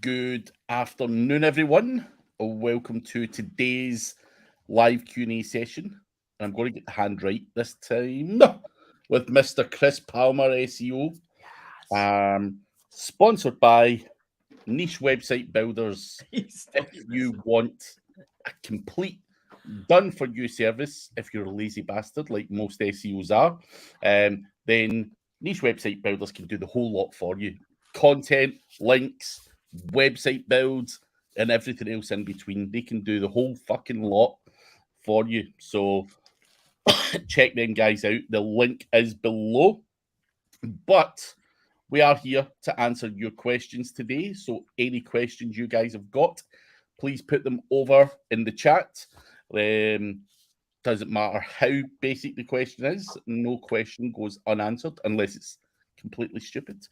Good afternoon, everyone. Welcome to today's live Q&A session. I'm going to get the hand right this time with Mr. Chris Palmer, SEO, sponsored by Niche Website Builders. If you want a complete done-for-you service, if you're a lazy bastard like most SEOs are, then Niche Website Builders can do the whole lot for you. Content, links, website builds, and everything else in between. They can do the whole fucking lot for you. So check them guys out. The link is below. But we are here to answer your questions today. So any questions you guys have got, please put them over in the chat. Doesn't matter how basic the question is. No question goes unanswered unless it's completely stupid.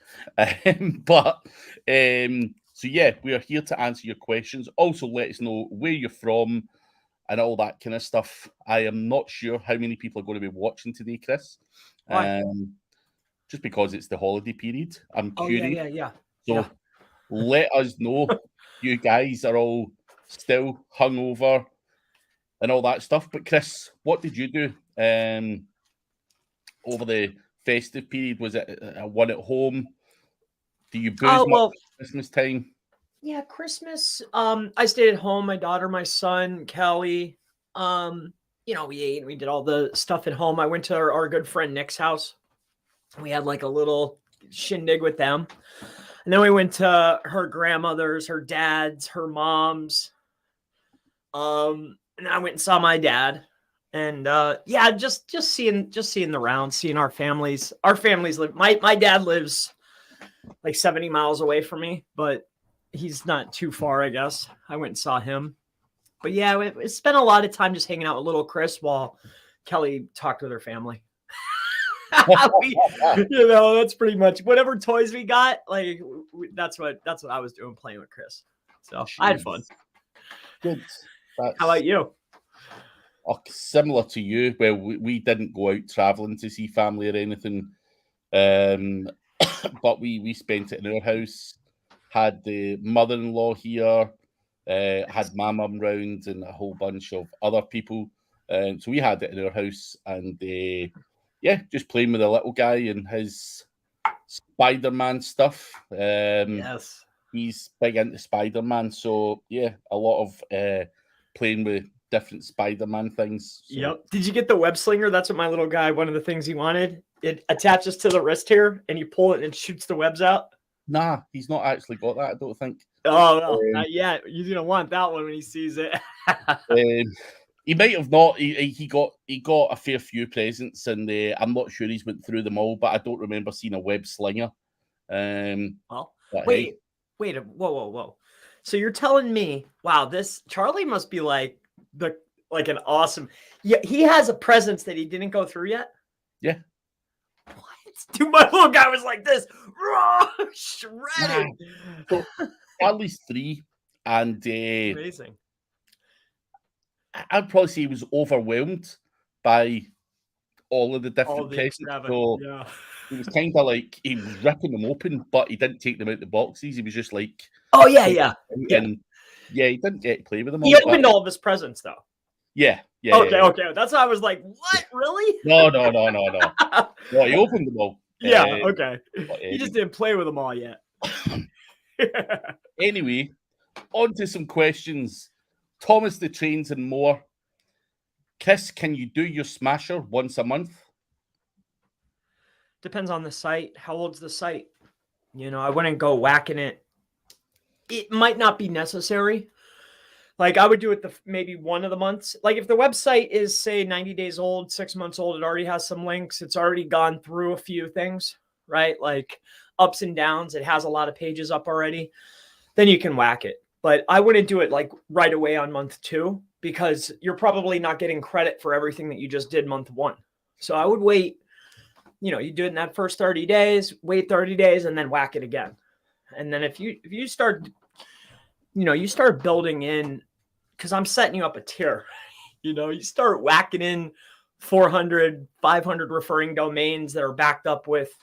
So yeah, we are here to answer your questions. Also, let us know where you're from and all that kind of stuff. I am not sure how many people are going to be watching today, Chris. Just because it's the holiday period. I'm curious. So let us know. You guys are all still hungover and all that stuff. But Chris, what did you do over the festive period? Was it a one at home? Do you booze much at Christmas time? Yeah, Christmas. I stayed at home. My daughter, my son, Kelly. We ate and we did all the stuff at home. I went to our good friend Nick's house. We had like a little shindig with them. And then we went to her grandmother's, her dad's, her mom's. And I went and saw my dad. And just seeing the round, seeing our families. Our families live. My dad lives like 70 miles away from me, but he's not too far, I guess. I went and saw him. But yeah, we spent a lot of time just hanging out with little Chris while Kelly talked with her family. That's pretty much whatever toys we got. Like that's what I was doing, playing with Chris. So I had fun. Good. How about you? Similar to you. Well, we didn't go out traveling to see family or anything. But we spent it in our house, had the mother-in-law here, had my mum round and a whole bunch of other people. So we had it in our house and just playing with the little guy and his Spider-Man stuff. Yes. He's big into Spider-Man. So yeah, a lot of playing with different Spider-Man things. So. Yep. Did you get the web slinger? That's what my little guy, one of the things he wanted. It attaches to the wrist here and you pull it and it shoots the webs out. Nah, he's not actually got that, I don't think. Oh, no, not yet. You're gonna want that one when he sees it. He might have not. He got a fair few presents, and I'm not sure he's went through them all. But I don't remember seeing a web slinger. Wait, whoa! So you're telling me, wow, this Charlie must be like an awesome. Yeah, he has a presence that he didn't go through yet. Yeah. Dude, my little guy was like this, shredded. So Charlie's 3, and amazing. I'd probably say he was overwhelmed by all of the different presents. So it was kind of like he was ripping them open, but he didn't take them out the boxes. He was just like, oh yeah. And he didn't get to play with them. He opened all of his presents though. Yeah. Okay. That's why I was like, what? Really? No. No, he opened them all. Yeah, okay. He just didn't play with them all yet. Anyway, on to some questions. Thomas the Trains and more. Chris, can you do your smasher once a month? Depends on the site. How old's the site? I wouldn't go whacking it. It might not be necessary. Like I would do it maybe one of the months. Like if the website is say 90 days old, 6 months old, it already has some links. It's already gone through a few things, right? Like ups and downs. It has a lot of pages up already. Then you can whack it. But I wouldn't do it like right away on month 2 because you're probably not getting credit for everything that you just did month 1. So I would wait, you do it in that first 30 days, wait 30 days and then whack it again. And then if you start, you start building in, because I'm setting you up a tier, you start whacking in 400, 500 referring domains that are backed up with,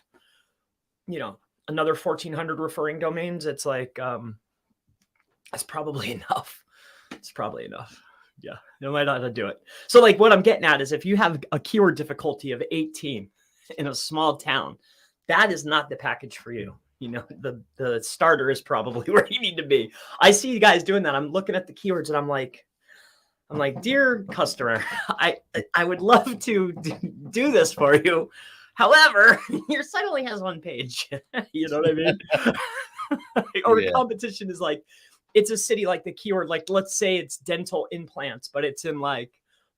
another 1,400 referring domains. It's like, That's probably enough. It's probably enough. Yeah, no matter how to do it. So like what I'm getting at is if you have a keyword difficulty of 18 in a small town, that is not the package for you. You know, the starter is probably where you need to be. I see you guys doing that. I'm looking at the keywords and I'm like, dear customer, I would love to do this for you. However, your site only has one page. You know what I mean? Or the competition is like, it's a city like the keyword, like let's say it's dental implants, but it's in like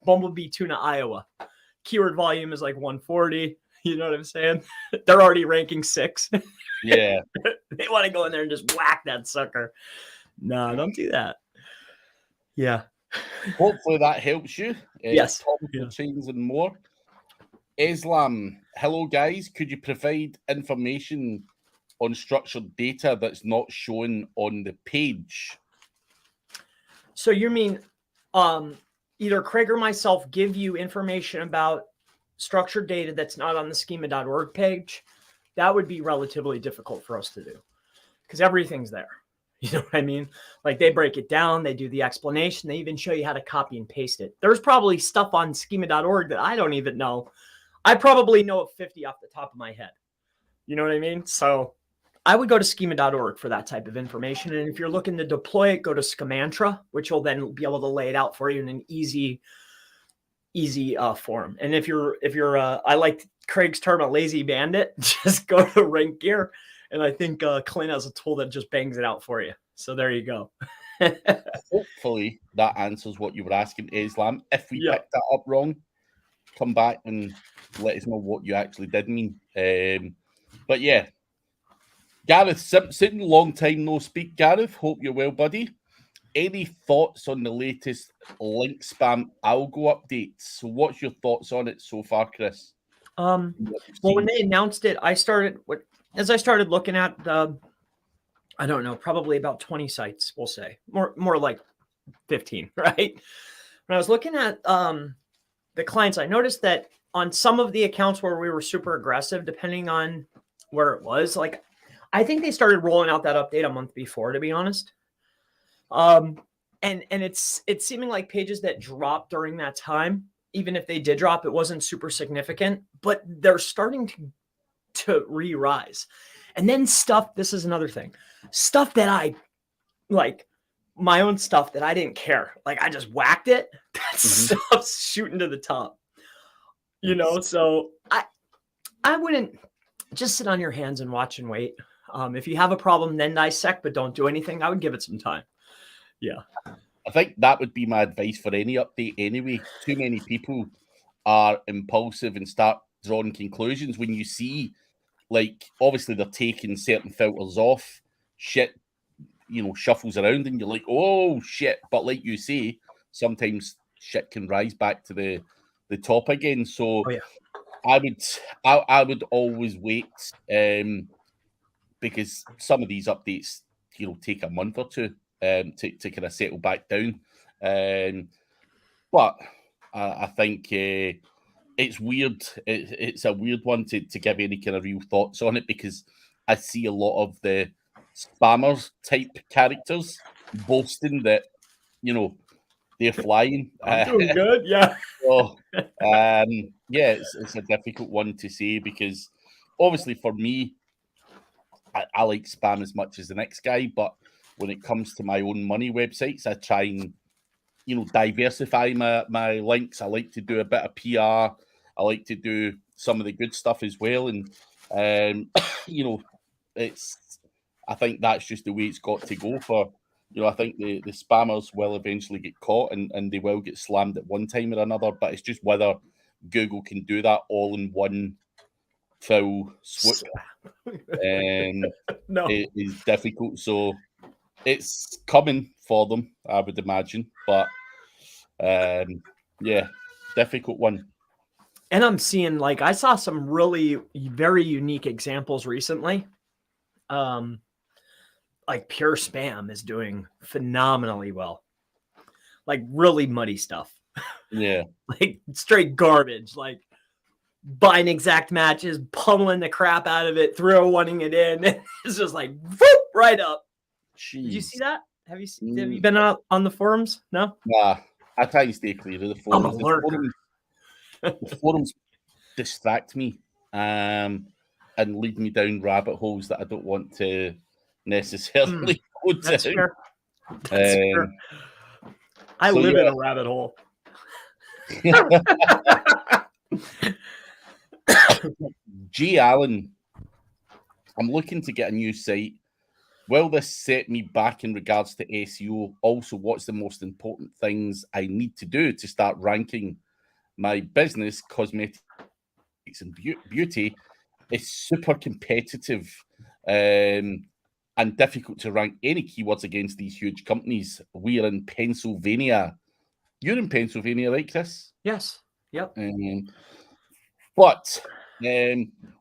Bumblebee Tuna, Iowa. Keyword volume is like 140. You know what I'm saying? They're already ranking 6. Yeah. They want to go in there and just whack that sucker. No, don't do that. Yeah. Hopefully that helps you. Yes. Topical chains and more. Islam, hello guys. Could you provide information on structured data that's not shown on the page? So you mean either Craig or myself give you information about structured data that's not on the schema.org page? That would be relatively difficult for us to do because everything's there. You know what I mean? Like they break it down, they do the explanation, they even show you how to copy and paste it. There's probably stuff on schema.org that I don't even know. I probably know of 50 off the top of my head. You know what I mean? So I would go to schema.org for that type of information. And if you're looking to deploy it, go to Schemantra, which will then be able to lay it out for you in an easy form. And if you're I like Craig's term, a lazy bandit, just go to Rank Gear. And I think Clint has a tool that just bangs it out for you. So there you go. Hopefully that answers what you were asking, Islam. If we picked that up wrong, come back and let us know what you actually did mean. But yeah, Gareth Simpson, long time no speak. Gareth, hope you're well, buddy. Any thoughts on the latest link spam algo updates? So what's your thoughts on it so far, Chris? Well, when they announced it, as I started looking at I don't know, probably about 20 sites, we'll say. More like 15, right? When I was looking at the clients, I noticed that on some of the accounts where we were super aggressive, depending on where it was, like I think they started rolling out that update a month before, to be honest. And it's seeming like pages that dropped during that time, even if they did drop, it wasn't super significant, but they're starting to re-rise. And then this is another thing, stuff that I like, my own stuff that I didn't care. Like I just whacked it. That stuff's shooting to the top, you know? So I wouldn't just sit on your hands and watch and wait. If you have a problem, then dissect, but don't do anything. I would give it some time. Yeah. I think that would be my advice for any update anyway. Too many people are impulsive and start drawing conclusions when you see, like, obviously they're taking certain filters off, shit, you know, shuffles around and you're like, oh shit. But like you say, sometimes shit can rise back to the top again. So I would always wait because some of these updates, you know, take a month or two to kind of settle back down. But I think it's weird. It's a weird one to give any kind of real thoughts on it because I see a lot of the spammers type characters boasting that, you know, they're flying. I'm doing good, yeah. So, yeah, it's a difficult one to say because obviously for me, I like spam as much as the next guy, but when it comes to my own money websites, I try and, you know, diversify my links. I like to do a bit of PR. I like to do some of the good stuff as well. And, you know, I think that's just the way it's got to go for, you know, I think the spammers will eventually get caught and they will get slammed at one time or another, but it's just whether Google can do that all in one full swoop. No. It is difficult. So it's coming for them, I would imagine. But yeah, difficult one. And I'm seeing, like, I saw some really very unique examples recently. Like Pure Spam is doing phenomenally well. Like really muddy stuff. Yeah. Like straight garbage. Like buying exact matches, pummeling the crap out of it, wanting it in. It's just like whoop, right up. Jeez. Did you see that? Have you been out on the forums? No? Nah, I try and stay clear of the forums. The forums distract me and lead me down rabbit holes that I don't want to necessarily go down. That's fair. That's fair. I live in a rabbit hole. G. Allen, I'm looking to get a new site. Will this set me back in regards to SEO? Also, what's the most important things I need to do to start ranking? My business, cosmetics and beauty, is super competitive and difficult to rank any keywords against these huge companies. We are in Pennsylvania. You're in Pennsylvania, right, Chris? Yes. Yep. But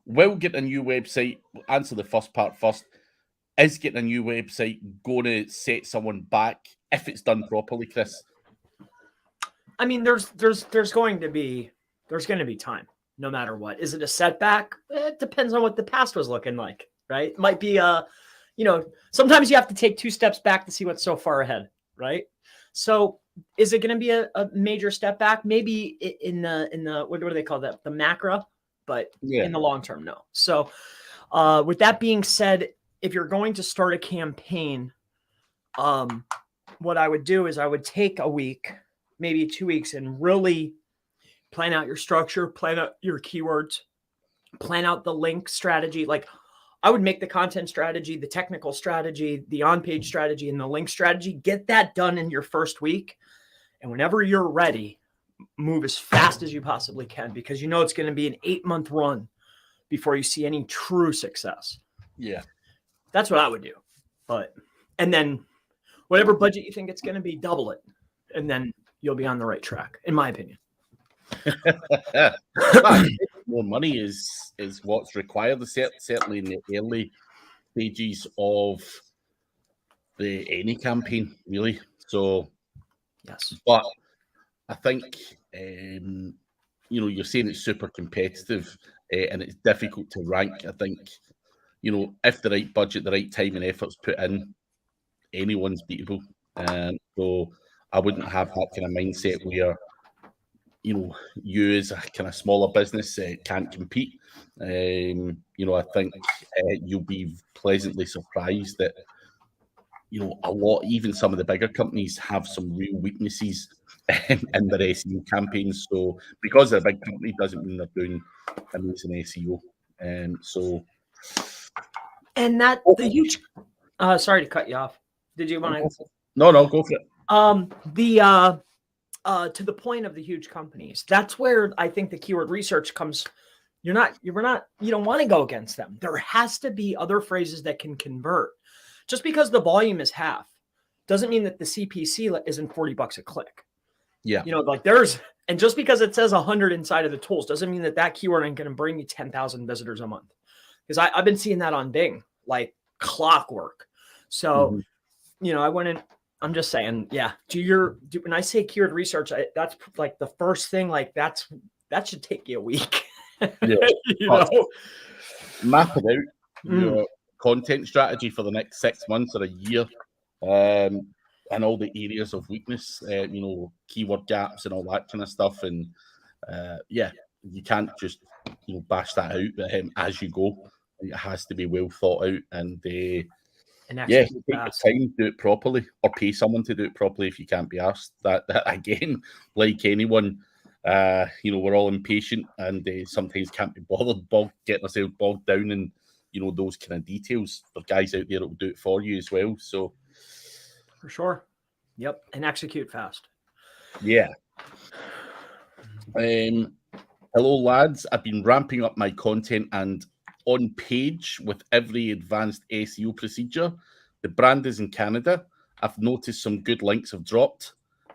will get a new website. Answer the first part first. Is getting a new website going to set someone back if it's done properly, Chris? I mean, there's going to be time, no matter what. Is it a setback? It depends on what the past was looking like, right? It might be sometimes you have to take 2 steps back to see what's so far ahead, right? So is it going to be a major step back? Maybe in the what do they call that? The macro, but in the long term, no. So with that being said, if you're going to start a campaign, what I would do is I would take a week, maybe 2 weeks, and really plan out your structure, plan out your keywords, plan out the link strategy. Like I would make the content strategy, the technical strategy, the on-page strategy, and the link strategy. Get that done in your first week. And whenever you're ready, move as fast as you possibly can, because you know it's going to be an 8-month run before you see any true success. Yeah. That's what I would do. And then whatever budget you think it's going to be, double it. And then you'll be on the right track, in my opinion. More money is what's required, certainly in the early stages of any campaign, really. So, yes. But I think, you're saying it's super competitive and it's difficult to rank. I think, if the right budget, the right time and effort's put in, anyone's beatable. So I wouldn't have that kind of mindset where, you as a kind of smaller business can't compete. I think you'll be pleasantly surprised that, even some of the bigger companies have some real weaknesses in their SEO campaigns. So because they're a big company doesn't mean they're doing amazing SEO. And that the huge. Sorry to cut you off. Did you want to? No, go for it. To the point of the huge companies, that's where I think the keyword research comes. You don't want to go against them. There has to be other phrases that can convert. Just because the volume is half doesn't mean that the CPC isn't $40 a click. Yeah. And just because it says 100 inside of the tools doesn't mean that keyword ain't going to bring you 10,000 visitors a month. Because I've been seeing that on Bing, like clockwork. So, I went in. I'm just saying, yeah. When I say keyword research, that's like the first thing. Like that should take you a week. Yeah. Map it out. Your content strategy for the next 6 months or a year, and all the areas of weakness. Keyword gaps and all that kind of stuff. And you can't just bash that out as you go. It has to be well thought out and. Take your time, do it properly, or pay someone to do it properly if you can't be asked. That again, like anyone, we're all impatient and sometimes can't be bothered, getting ourselves bogged down in those kind of details. There are guys out there that will do it for you as well. So, for sure, yep, and execute fast. Yeah. Hello, lads. I've been ramping up my content and on page with every advanced SEO procedure. The brand is in Canada. I've noticed some good links have dropped.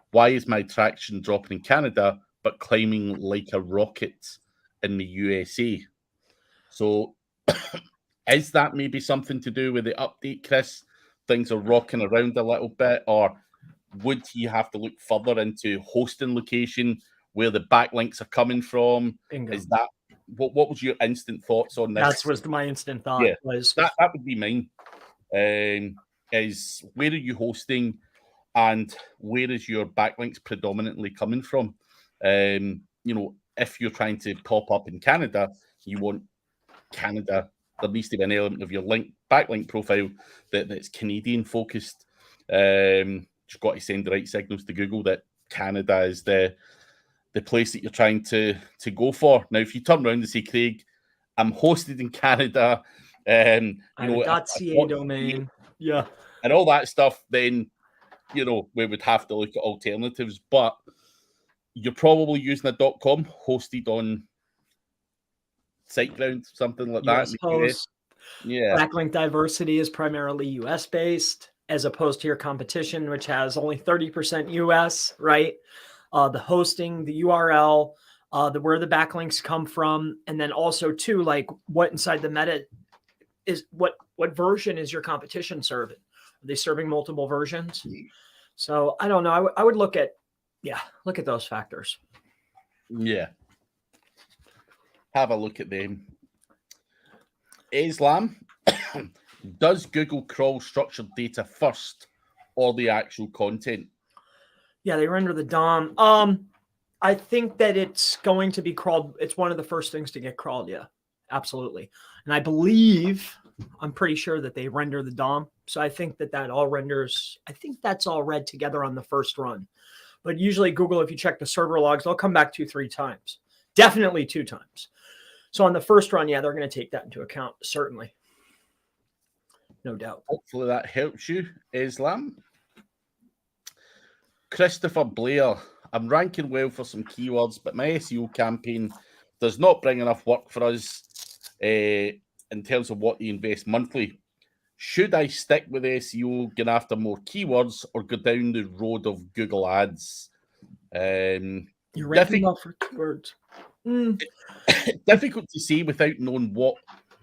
Why is my traction dropping in Canada but climbing like a rocket in the USA? So is that maybe something to do with the update, Chris? Things are rocking around a little bit, or would you have to look further into hosting location, where the backlinks are coming from? Bingo. Is that what was your instant thoughts on this? That was my instant thought. Yeah, that would be mine. is where are you hosting and where is your backlinks predominantly coming from? If you're trying to pop up in Canada, you want Canada. There needs to be an element of your backlink profile that's Canadian focused. Just got to send the right signals to Google that Canada is the place that you're trying to go for. Now, if you turn around and say, Craig, I'm hosted in Canada, I have a .ca domain, yeah, and all that stuff, then we would have to look at alternatives. But you're probably using a .com hosted on SiteGround, something like that. US host. Yeah. Backlink diversity is primarily US based, as opposed to your competition, which has only 30% US, right? The hosting, the URL, where the backlinks come from, and then also too, like what inside the meta is what version is your competition serving? Are they serving multiple versions? So I don't know. I would look at those factors. Yeah. Have a look at them. Islam, does Google crawl structured data first or the actual content? Yeah, they render the DOM. I think that it's going to be crawled. It's one of the first things to get crawled. Yeah, absolutely. And I'm pretty sure that they render the DOM. So I think that all renders. I think that's all read together on the first run. But usually Google, if you check the server logs, they'll come back 2-3 times. Definitely 2 times. So on the first run, yeah, they're going to take that into account, certainly. No doubt. Hopefully that helps you, Islam. Christopher Blair, I'm ranking well for some keywords, but my SEO campaign does not bring enough work for us in terms of what you invest monthly. Should I stick with SEO, get after more keywords, or go down the road of Google Ads? You're ranking well for keywords. Difficult to say without knowing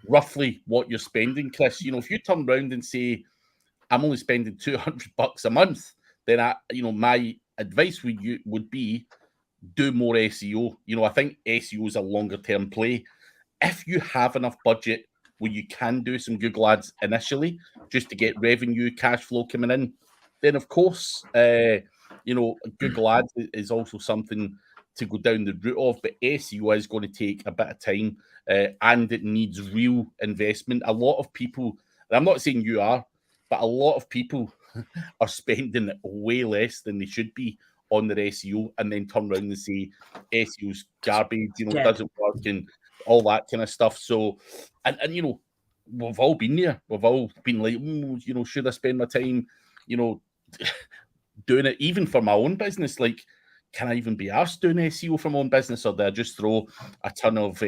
roughly what you're spending, Chris. If you turn around and say, I'm only spending $200 a month, then my advice would be do more SEO. I think SEO is a longer term play. If you have enough budget where you can do some Google Ads initially just to get revenue, cash flow coming in, then of course, Google Ads is also something to go down the route of, but SEO is going to take a bit of time and it needs real investment. A lot of people, and I'm not saying you are, but a lot of people are spending way less than they should be on their SEO and then turn around and say SEO's garbage, doesn't work and all that kind of stuff. So, and we've all been there. We've all been like, should I spend my time, doing it even for my own business? Like, can I even be asked doing SEO for my own business, or do I just throw a ton of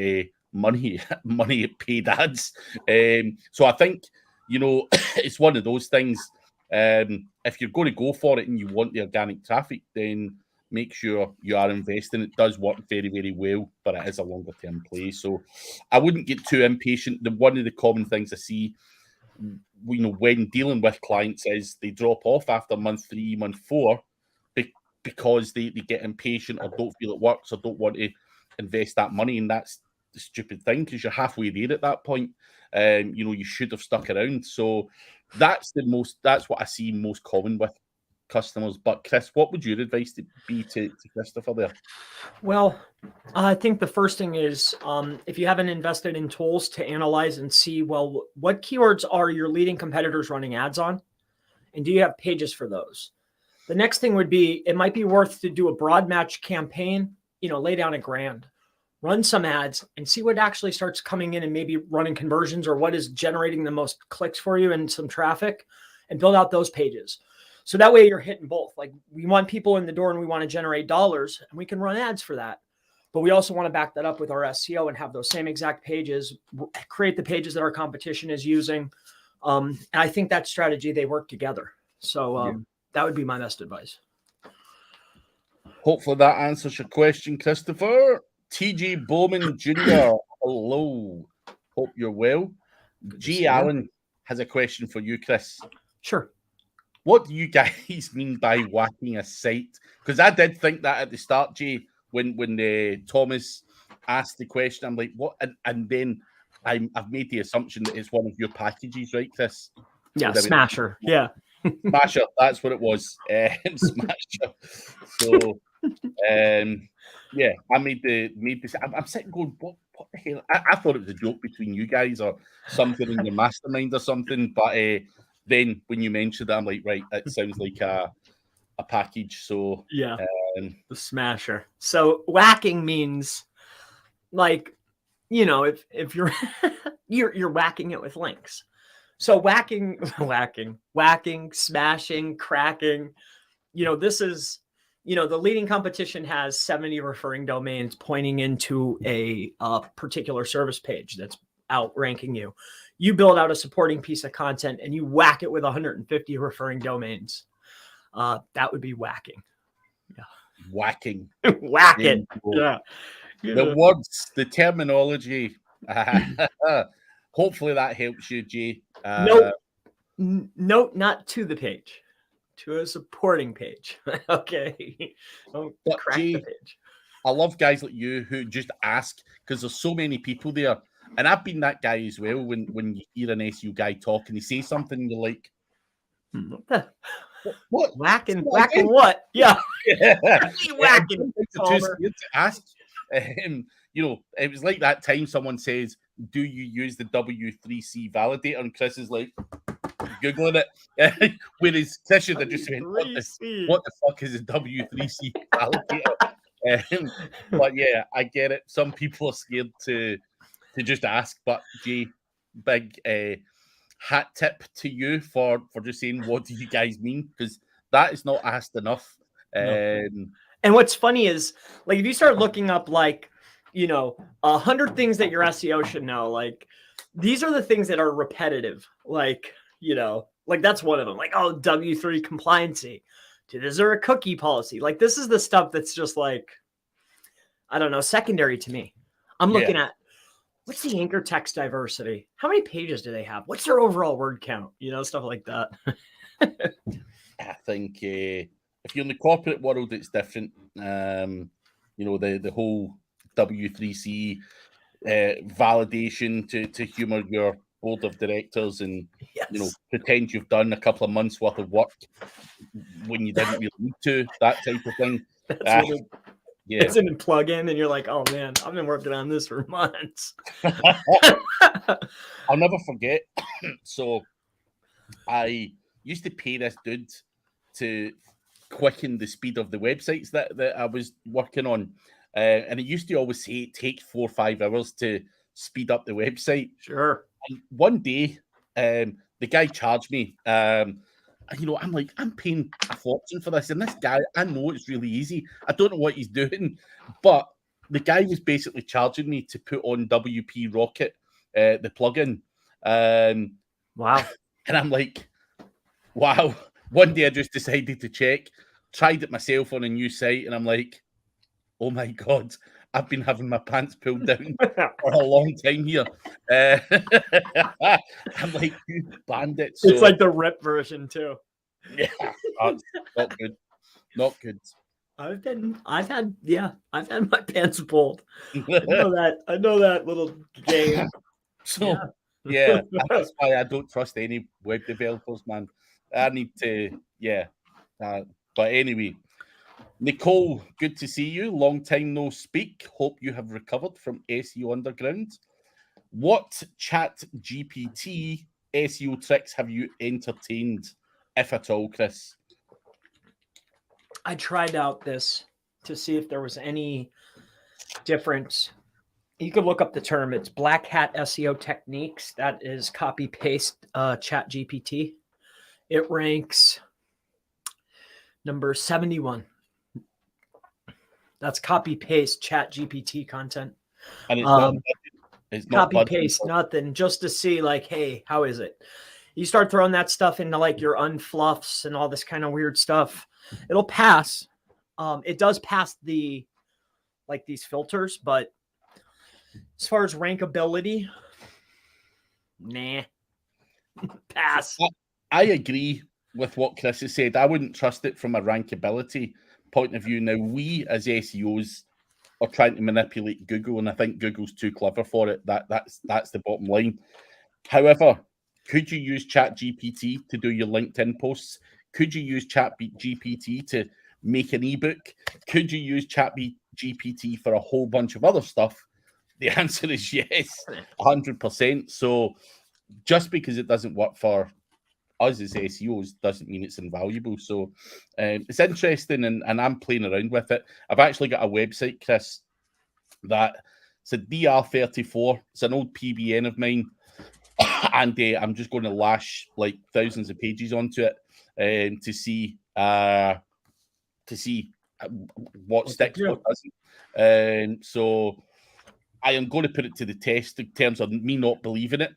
money at paid ads? So I think, it's one of those things. If you're going to go for it and you want the organic traffic, then make sure you are investing. It does work very, very well, but it is a longer term play. So I wouldn't get too impatient. One of the common things I see, when dealing with clients is they drop off after month 3, month 4, because they get impatient or don't feel it works or don't want to invest that money. And that's the stupid thing, because you're halfway there at that point. You should have stuck around. So that's what I see most common with customers. But Chris, what would your advice be to Christopher there? Well, I think the first thing is if you haven't invested in tools to analyze and see, well, what keywords are your leading competitors running ads on? And do you have pages for those? The next thing would be, it might be worth to do a broad match campaign, lay down $1,000, run some ads and see what actually starts coming in and maybe running conversions, or what is generating the most clicks for you and some traffic, and build out those pages. So that way you're hitting both. Like, we want people in the door and we want to generate dollars, and we can run ads for that. But we also want to back that up with our SEO and have those same exact pages, create the pages that our competition is using. And I think that strategy, they work together. So that would be my best advice. Hopefully that answers your question, Christopher. TJ Bowman Jr., hello. Hope you're well. G. Allen has a question for you, Chris. Sure. What do you guys mean by whacking a site? Because I did think that at the start, Jay, when Thomas asked the question, I'm like, what? And then I've made the assumption that it's one of your packages, right, Chris? Yeah, Smasher. Yeah. Smasher, that's what it was. Smasher. So, yeah, I made this. I'm sitting going, what the hell? I thought it was a joke between you guys or something in your mastermind or something. But then when you mentioned it, I'm like, right, it sounds like a package. So yeah, the Smasher. So whacking means like, if you're you're whacking it with links. So whacking, smashing, cracking, this is, the leading competition has 70 referring domains pointing into a particular service page that's outranking you. You build out a supporting piece of content and you whack it with 150 referring domains. That would be whacking. Yeah. Whacking. Whack it. Yeah. The words, the terminology. Hopefully that helps you, Jay. Note not to the page, to a supporting page. Okay. Don't crack Jay, the page. I love guys like you who just ask because there's so many people there. And I've been that guy as well. When you hear an SEO guy talk and he says something and you're like, what? Whacking what? Yeah. Whacking. Too scared to ask. It was like that time someone says, do you use the W3C validator? And Chris is like, Googling it. Whereas Chris should have just went, what the fuck is a W3C validator? But yeah, I get it. Some people are scared to just ask. But Jay, big hat tip to you for just saying, what do you guys mean? Because that is not asked enough. No. And what's funny is, like, if you start looking up, like, 100 things that your SEO should know, like, these are the things that are repetitive. Like, like that's one of them. Like, oh, W3 compliancy. Dude, is there a cookie policy? Like, this is the stuff that's just like, I don't know, secondary to me. I'm looking at, what's the anchor text diversity? How many pages do they have? What's their overall word count? Stuff like that. I think if you're in the corporate world, it's different. The whole W3C validation to humor your board of directors and pretend you've done a couple of months worth of work when you didn't really need to, that type of thing. It's in a plugin and you're like, oh man, I've been working on this for months. I'll never forget. So I used to pay this dude to quicken the speed of the websites that I was working on. And it used to always say it takes 4 or 5 hours to speed up the website. Sure. And one day, the guy charged me. I'm like, I'm paying a fortune for this. And this guy, I know it's really easy. I don't know what he's doing. But the guy was basically charging me to put on WP Rocket, the plugin. Wow. And I'm like, wow. One day I just decided to check, tried it myself on a new site, and I'm like, oh my God, I've been having my pants pulled down for a long time here. I'm like, you bandit. So, it's like the rip version too. Yeah, not good. Not good. I've had my pants pulled. I know that little game. So yeah, that's why I don't trust any web developers, man. I need to, but anyway, Nicole, good to see you. Long time no speak. Hope you have recovered from SEO Underground. What chat GPT SEO tricks have you entertained, if at all, Chris? I tried out this to see if there was any difference. You could look up the term. It's Black Hat SEO Techniques. That is copy paste chat GPT. It ranks number 71. That's copy paste chat GPT content. And it's not copy paste, nothing, just to see like, hey, how is it? You start throwing that stuff into like your unfluffs and all this kind of weird stuff. It'll pass. It does pass these filters, but as far as rankability, nah. Pass. I agree with what Chris has said. I wouldn't trust it from a rankability point of view. Now, we as SEOs are trying to manipulate Google, and I think Google's too clever for it. That's the bottom line. However, Could you use Chat GPT to do your LinkedIn posts? Could you use Chat GPT to make an ebook? Could you use Chat GPT for a whole bunch of other stuff? The answer is yes, 100%. So just because it doesn't work for us as SEOs doesn't mean it's invaluable. So it's interesting, and I'm playing around with it. I've actually got a website, Chris, that it's a DR34. It's an old PBN of mine, and I'm just going to lash like thousands of pages onto it to see what sticks, what doesn't. So I am going to put it to the test in terms of me not believing it.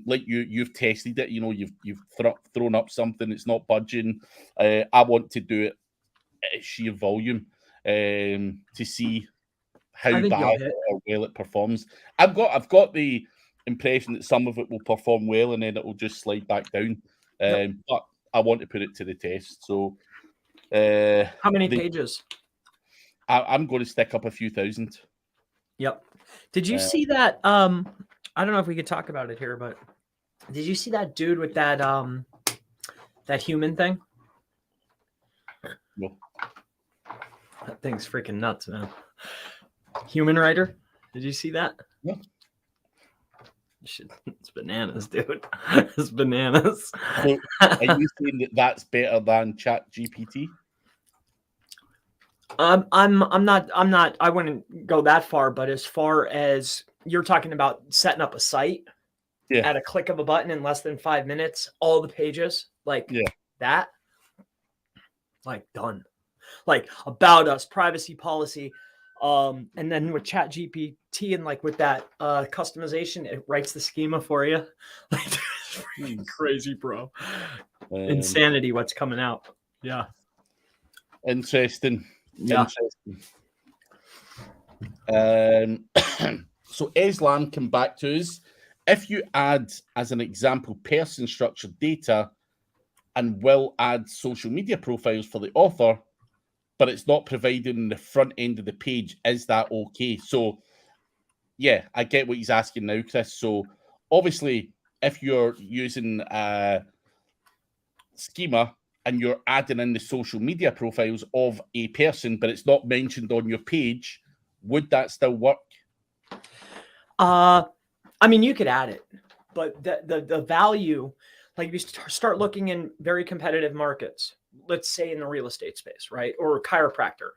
Like you've tested it, you've thrown up something, it's not budging. I want to do it at sheer volume to see how bad or well it performs. I've got the impression that some of it will perform well and then it will just slide back down. But I want to put it to the test. So how many pages? I'm going to stick up a few thousand. Yep. Did you see that? I don't know if we could talk about it here, but did you see that dude with that that human thing? No. That thing's freaking nuts, man. Human writer. Did you see that? No. It's bananas, dude. It's bananas. So, are you saying that that's better than Chat GPT? I'm not, I wouldn't go that far, but as far as you're talking about setting up a site at a click of a button in less than 5 minutes, all the pages like that, like done, like about us, privacy policy. And then with Chat GPT and like with that customization, it writes the schema for you. Like it's freaking crazy, bro. Insanity what's coming out. Yeah. Interesting. Yeah. So Islam come back to us. If you add, as an example, person structured data and will add social media profiles for the author, but it's not provided in the front end of the page, is that okay? So yeah, I get what he's asking now, Chris. So obviously, if you're using schema and you're adding in the social media profiles of a person, but it's not mentioned on your page, would that still work? I mean, you could add it, but the value, like if you start looking in very competitive markets, let's say in the real estate space, right? Or chiropractor,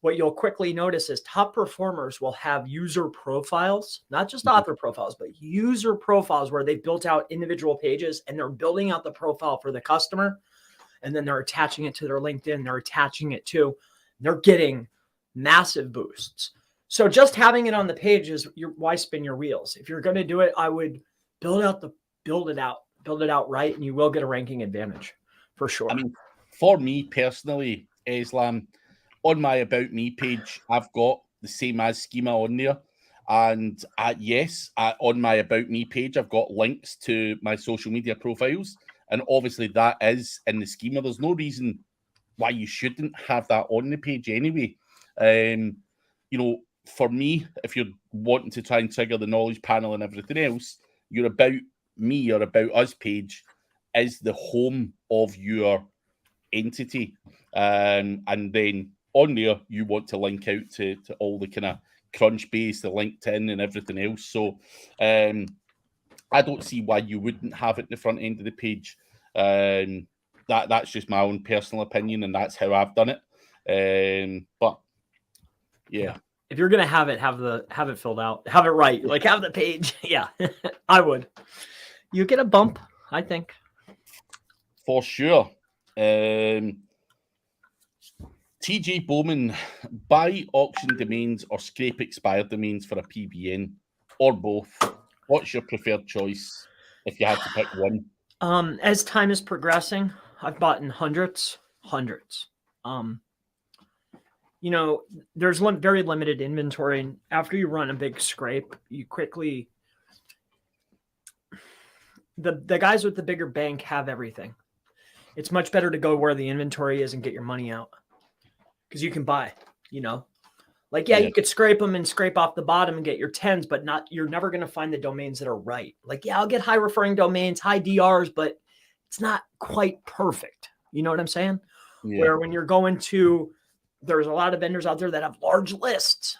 what you'll quickly notice is top performers will have user profiles, not just author profiles, but user profiles where they've built out individual pages and they're building out the profile for the customer. And then they're attaching it to their LinkedIn. They're getting massive boosts. So just having it on the page is why spin your wheels? If you're going to do it, I would build it out right, and you will get a ranking advantage for sure. I mean, for me personally, Islam, on my About Me page, I've got the same as schema on there. And on my About Me page, I've got links to my social media profiles. And obviously that is in the schema. There's no reason why you shouldn't have that on the page anyway. For me, if you're wanting to try and trigger the knowledge panel and everything else, your About Me or About Us page is the home of your entity. And then on there, you want to link out to all the kind of Crunchbase, the LinkedIn and everything else. So I don't see why you wouldn't have it in the front end of the page. That's just my own personal opinion, and that's how I've done it. But yeah, if you're gonna have it filled out, have it right, like have the page. Yeah, I would. You get a bump, I think, for sure. TJ Bowman, buy auction domains or scrape expired domains for a PBN, or both. What's your preferred choice if you had to pick one? As time is progressing, I've bought in hundreds. There's very limited inventory. After you run a big scrape, you quickly, the guys with the bigger bank have everything. It's much better to go where the inventory is and get your money out, because you can buy, Like, yeah, you could scrape them and scrape off the bottom and get your 10s, but you're never going to find the domains that are right. Like, yeah, I'll get high referring domains, high DRs, but it's not quite perfect. You know what I'm saying? Yeah. Where when you're going to, there's a lot of vendors out there that have large lists,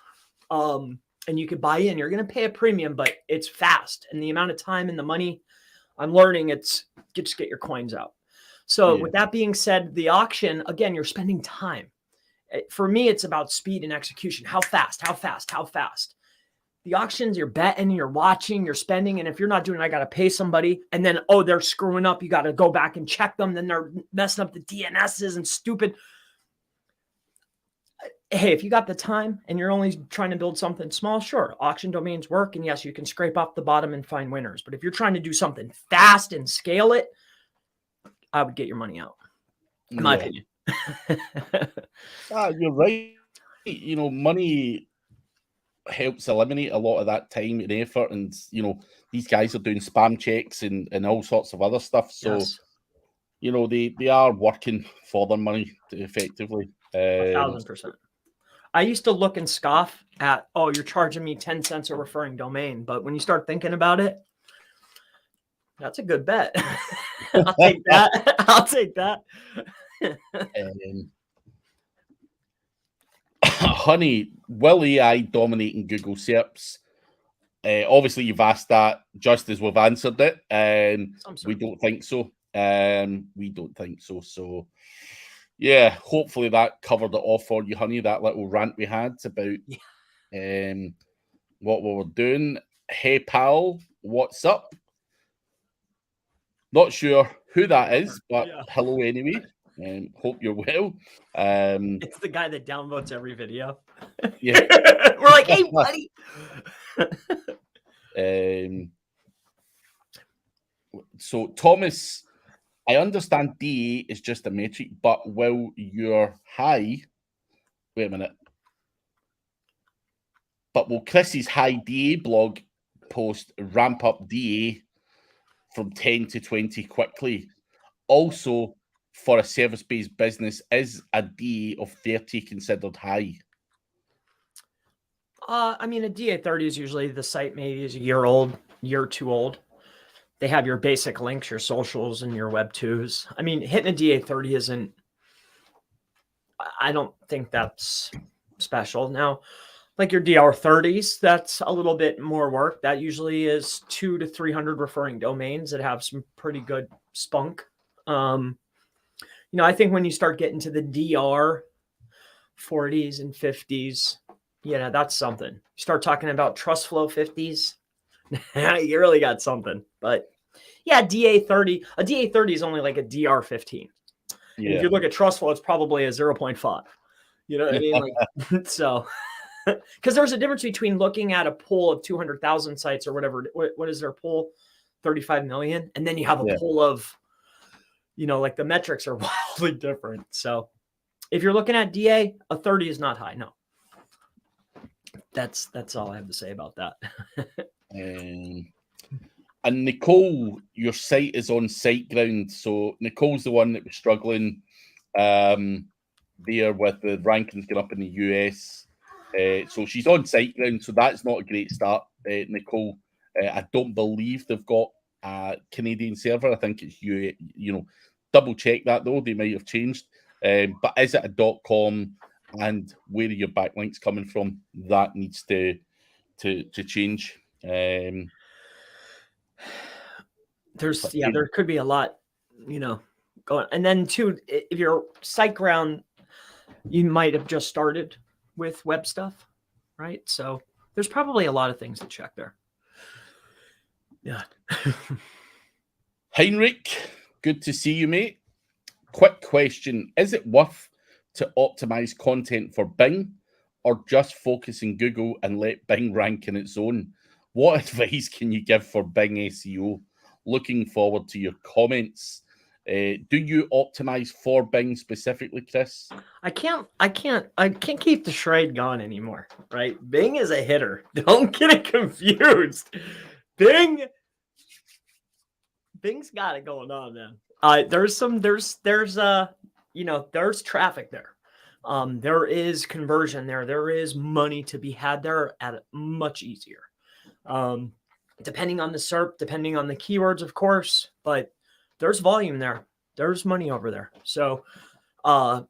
and you could buy in. You're going to pay a premium, but it's fast. And the amount of time and the money I'm learning, it's just get your coins out. So with that being said, the auction, again, you're spending time. For me, it's about speed and execution. How fast, how fast, how fast. The auctions, you're betting, you're watching, you're spending. And if you're not doing it, I got to pay somebody. And then, oh, they're screwing up. You got to go back and check them. Then they're messing up the DNSs and stupid. Hey, if you got the time and you're only trying to build something small, sure, auction domains work. And yes, you can scrape off the bottom and find winners. But if you're trying to do something fast and scale it, I would get your money out, in my opinion. You're right. You know, money helps eliminate a lot of that time and effort, and you know, these guys are doing spam checks and all sorts of other stuff. So, you know, they are working for their money effectively. 1,000%. I used to look and scoff at, oh, you're charging me 10 cents a referring domain, but when you start thinking about it, that's a good bet. I'll take that. I'll take that. Honey, will AI dominating Google SERPs? Obviously, you've asked that just as we've answered it, and we don't think so. We don't think so. So, yeah, hopefully that covered it off for you, honey. That little rant we had about what we were doing. Hey, pal, what's up? Not sure who that is, but hello anyway. Hope you're well. It's the guy that downvotes every video. Yeah. We're like, hey, buddy. So, Thomas, I understand DA is just a metric, but will your high... Wait a minute. But will Chris's high DA blog post ramp up DA from 10 to 20 quickly? Also, for a service-based business, is a DA of 30 considered high? I mean, a DA 30 is usually the site maybe is a year old, year or two old. They have your basic links, your socials, and your web 2s. I mean, hitting a DA 30 isn't, I don't think that's special. Now, like your DR 30s, that's a little bit more work. That usually is 200 to 300 referring domains that have some pretty good spunk. You know, I think when you start getting to the DR 40s and 50s, yeah, that's something. You start talking about trust flow 50s, you really got something. But yeah, DA 30, a DA 30 is only like a DR 15. Yeah. If you look at trust flow, it's probably a 0.5. You know what I mean? Like, so, because there's a difference between looking at a pool of 200,000 sites or whatever. What is their pool? 35 million. And then you have a pool of, you know, like the metrics are wildly different. So if you're looking at DA, a 30 is not high. No. That's all I have to say about that. And Nicole, your site is on SiteGround. So Nicole's the one that was struggling there with the rankings going up in the US. So she's on SiteGround. So that's not a great start, Nicole. I don't believe they've got a Canadian server. I think it's you know, double check that though. They might have changed. But is it a .com? And where are your backlinks coming from? That needs to change. There could be a lot, you know, going. And then too, if you're SiteGround, you might have just started with web stuff, right? So there's probably a lot of things to check there. Yeah. Heinrich, good to see you, mate. Quick question. Is it worth to optimize content for Bing or just focus in Google and let Bing rank in its own? What advice can you give for Bing SEO? Looking forward to your comments. Do you optimize for Bing specifically, Chris? I can't keep the charade going anymore, right? Bing is a hitter. Don't get it confused. Bing's got it going on, man. There's traffic there, There is conversion there. There is money to be had there at much easier. Depending on the SERP, depending on the keywords, of course, but there's volume there. There's money over there. So, but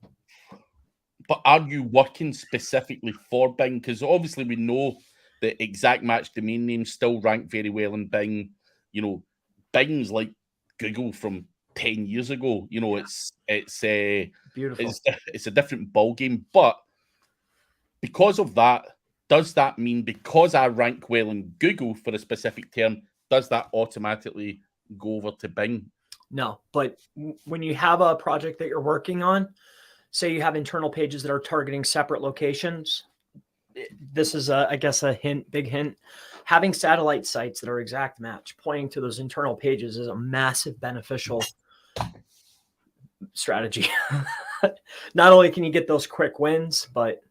are you working specifically for Bing? Because obviously we know the exact match domain names still rank very well in Bing. You know, Bing's like Google from 10 years ago. You know, it's beautiful. It's a different ball game. But because of that, does that mean because I rank well in Google for a specific term, does that automatically go over to Bing? No, but when you have a project that you're working on, say you have internal pages that are targeting separate locations, this is, I guess, a hint, big hint. Having satellite sites that are exact match pointing to those internal pages is a massive beneficial strategy. Not only can you get those quick wins, but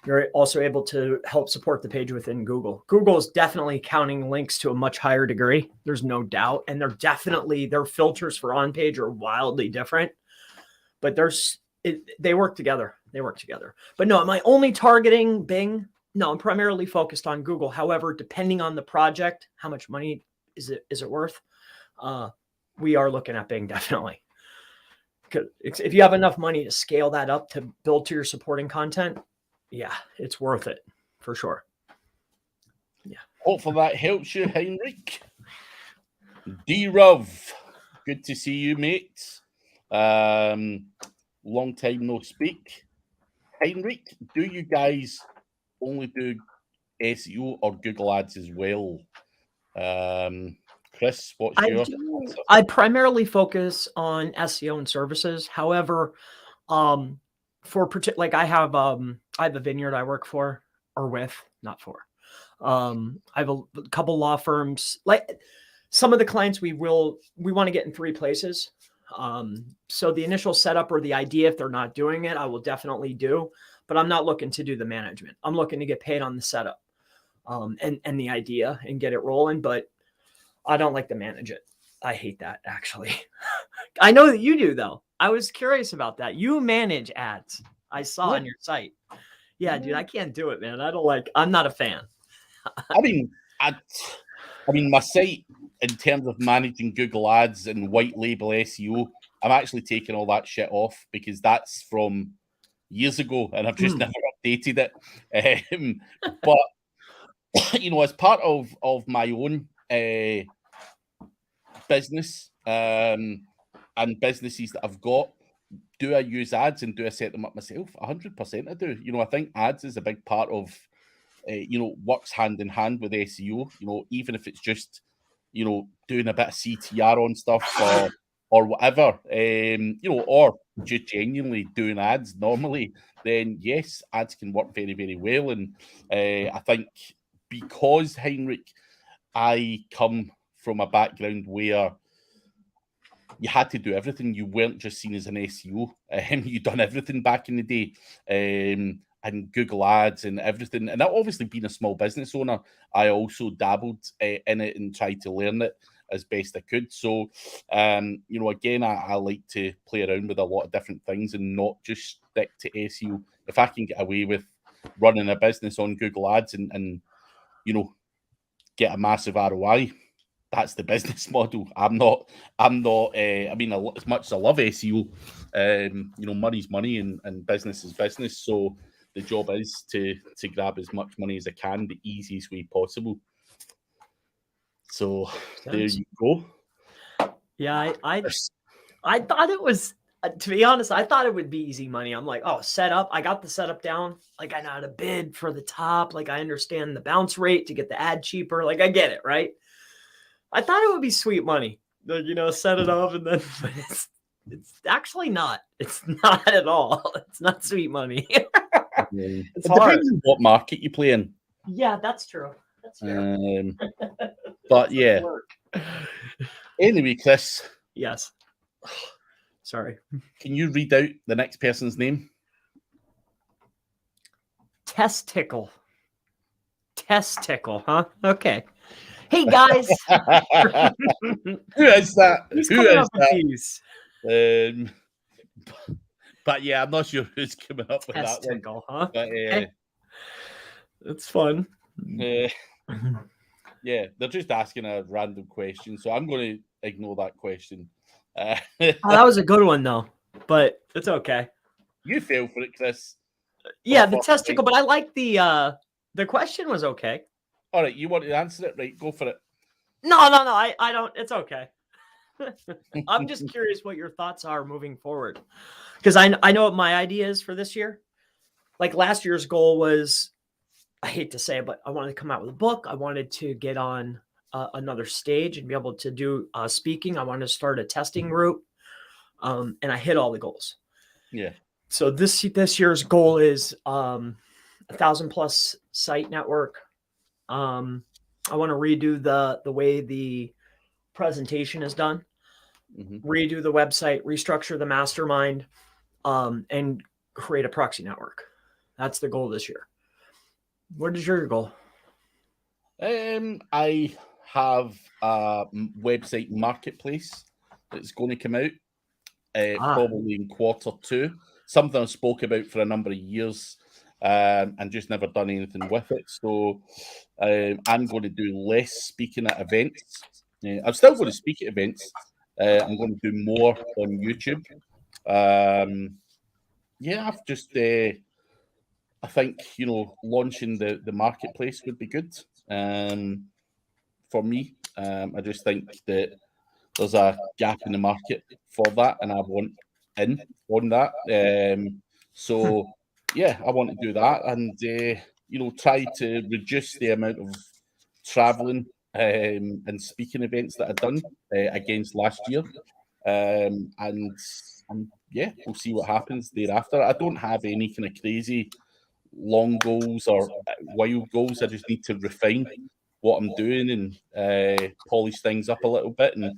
you're also able to help support the page within Google. Google is definitely counting links to a much higher degree. There's no doubt. And their filters for on page are wildly different, but they work together. They work together. But no, am I only targeting Bing? No, I'm primarily focused on Google. However, depending on the project, how much money is it worth? We are looking at Bing, definitely. If you have enough money to scale that up to build to your supporting content, yeah, it's worth it for sure. Yeah. Hopefully that helps you, Heinrich. D-Ruv, good to see you, mate. Long time no speak. Heinrich, do you guys only do SEO or Google Ads as well? Chris, what's your answer? I primarily focus on SEO and services. However, like I have a vineyard I work for or with, not for. I have a couple law firms. Like some of the clients we want to get in 3 places. So the initial setup or the idea, if they're not doing it, I will definitely do, but I'm not looking to do the management. I'm looking to get paid on the setup, and the idea and get it rolling, but I don't like to manage it. I hate that, actually. I know that you do, though. I was curious about that. You manage ads. I saw on your site. Yeah, dude, I can't do it, man. I'm not a fan. I mean, my site, in terms of managing Google Ads and white label SEO, I'm actually taking all that shit off because that's from years ago and I've just never updated it. But, you know, as part of my own business and businesses that I've got, do I use ads and do I set them up myself? 100% I do. You know, I think ads is a big part of, you know, works hand in hand with SEO, you know, even if it's just, you know, doing a bit of CTR on stuff or whatever, you know, or just genuinely doing ads normally, then yes, ads can work very, very well. And I think because, Heinrich, I come from a background where you had to do everything. You weren't just seen as an SEO. You done everything back in the day, and Google Ads and everything. And that obviously being a small business owner, I also dabbled in it and tried to learn it as best I could. So, you know, again, I like to play around with a lot of different things and not just stick to SEO. If I can get away with running a business on Google Ads and you know, get a massive ROI, that's the business model. I'm not. I mean, as much as I love SEO, you know, money's money and business is business. So the job is to grab as much money as I can the easiest way possible. So there you go. Yeah, I thought it was, to be honest, I thought it would be easy money. I'm like, oh, setup. I got the setup down. Like I know how to bid for the top. Like I understand the bounce rate to get the ad cheaper. Like I get it, right? I thought it would be sweet money. You know, set it up and then it's actually not. It's not at all. It's not sweet money. It's hard. Depends on what market you play in. Yeah, that's true. That's fair. But yeah. Anyway, Chris. Yes. Sorry. Can you read out the next person's name? Testicle, huh? Okay. Hey guys. Who is that? Who is that? But yeah, I'm not sure who's coming up with that Testicle, one. huh? But it's fun. Yeah, they're just asking a random question, so I'm going to ignore that question. Oh, that was a good one though, but it's okay. You fell for it, Chris. Yeah, the testicle, but I like the question was okay. All right, you want to answer it? Right, go for it. No, I don't. It's okay. I'm just curious what your thoughts are moving forward, because I know what my idea is for this year. Like last year's goal was, I hate to say it, but I wanted to come out with a book. I wanted to get on another stage and be able to do speaking. I wanted to start a testing group, and I hit all the goals. Yeah. So this year's goal is 1,000+ site network. I want to redo the way the presentation is done, redo the website, restructure the mastermind, and create a proxy network. That's the goal this year. What is your goal? I have a website marketplace that's going to come out probably in Q2. Something I spoke about for a number of years and just never done anything with it. So I'm going to do less speaking at events. I'm still going to speak at events. I'm going to do more on YouTube. Yeah, I've just I think, launching the marketplace would be good for me. I just think that there's a gap in the market for that, and I want in on that. So, yeah, I want to do that and, try to reduce the amount of traveling and speaking events that I've done against last year. And yeah, we'll see what happens thereafter. I don't have any kind of crazy long goals or wild goals. I just need to refine what I'm doing and polish things up a little bit and